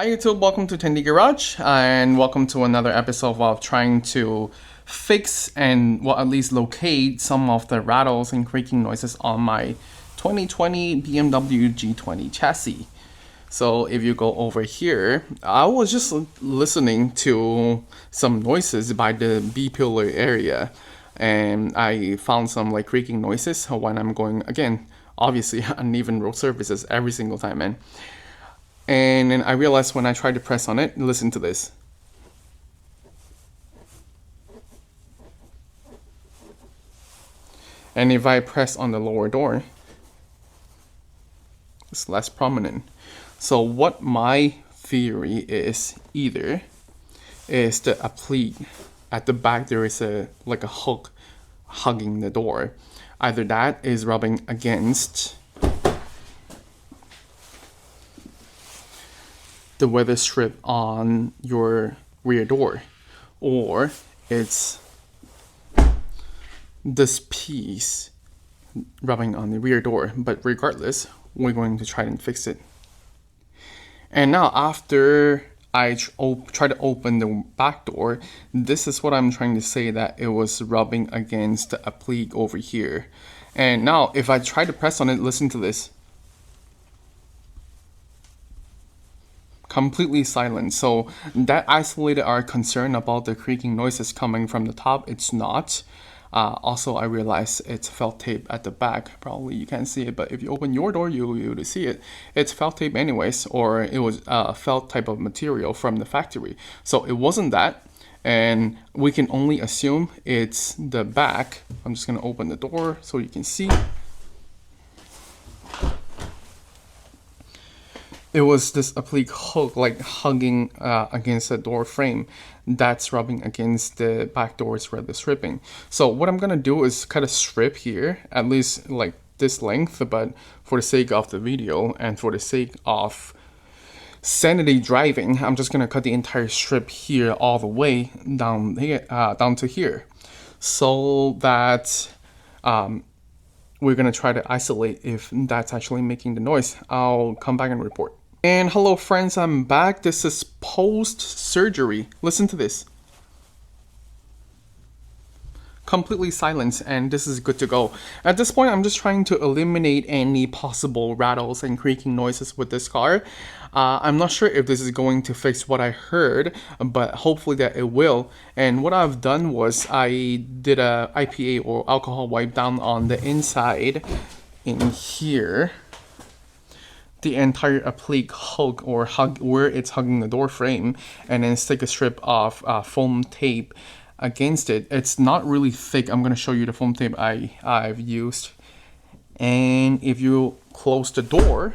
Hi YouTube, welcome to TandEGarage and welcome to another episode of trying to fix and at least locate some of the rattles and creaking noises on my 2020 BMW G20 chassis. So if you go over here, I was just listening to some noises by the B-pillar area and I found some like creaking noises when I'm going, again, obviously uneven road surfaces every single time, man. And then I realized when I tried to press on it, listen to this. And if I press on the lower door, it's less prominent. So what my theory is, either is the applique at the back, there is a hook hugging the door. Either that is rubbing against the weather strip on your rear door, or it's this piece rubbing on the rear door. But regardless, we're going to try and fix it. And now after I try to open the back door, this is what I'm trying to say, that it was rubbing against the applique over here. And now if I try to press on it, listen to this. Completely silent. So that isolated our concern about the creaking noises coming from the top. It's not. Also, I realized it's felt tape at the back. Probably you can't see it, but if you open your door, you'll be able to see it. It's felt tape anyways, or it was felt type of material from the factory. So it wasn't that, and we can only assume it's the back. I'm just gonna open the door so you can see. It was this applique hook like hugging against the door frame that's rubbing against the back doors where the stripping. So what I'm gonna do is cut a strip here, at least like this length, but for the sake of the video and for the sake of sanity driving, I'm just gonna cut the entire strip here all the way down here, down to here, so that we're gonna try to isolate if that's actually making the noise. I'll come back and report. And hello friends, I'm back. This is post-surgery. Listen to this. Completely silent, and this is good to go. At this point, I'm just trying to eliminate any possible rattles and creaking noises with this car. I'm not sure if this is going to fix what I heard, but hopefully that it will. And what I've done was I did a IPA or alcohol wipe down on the inside in here, the entire applique hook or hug where it's hugging the door frame, and then stick a strip of foam tape against it. It's not really thick. I'm gonna show you the foam tape I've used. And if you close the door,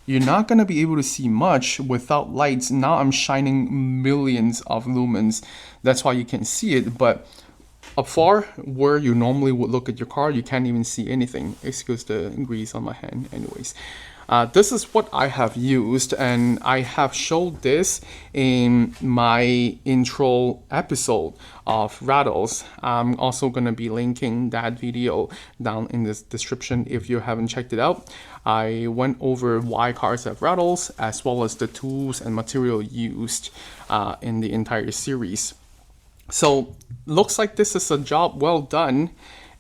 you're not gonna be able to see much without lights. Now I'm shining millions of lumens. That's why you can see it, but up far where you normally would look at your car, you can't even see anything. Excuse the grease on my hand anyways. This is what I have used, and I have showed this in my intro episode of Rattles. I'm also going to be linking that video down in the description if you haven't checked it out. I went over why cars have rattles, as well as the tools and material used in the entire series. So looks like this is a job well done,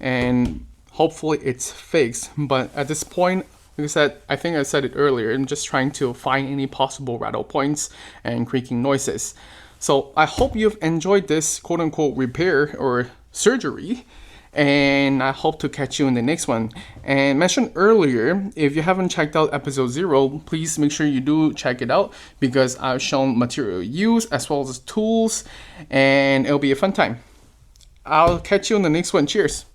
and hopefully it's fixed. But at this point, like I said, I think I said it earlier, I'm just trying to find any possible rattle points and creaking noises. So I hope you've enjoyed this quote-unquote repair or surgery, and I hope to catch you in the next one. And mentioned earlier, if you haven't checked out episode 0, please make sure you do check it out, because I've shown material used as well as tools, and it'll be a fun time. I'll catch you in the next one. Cheers.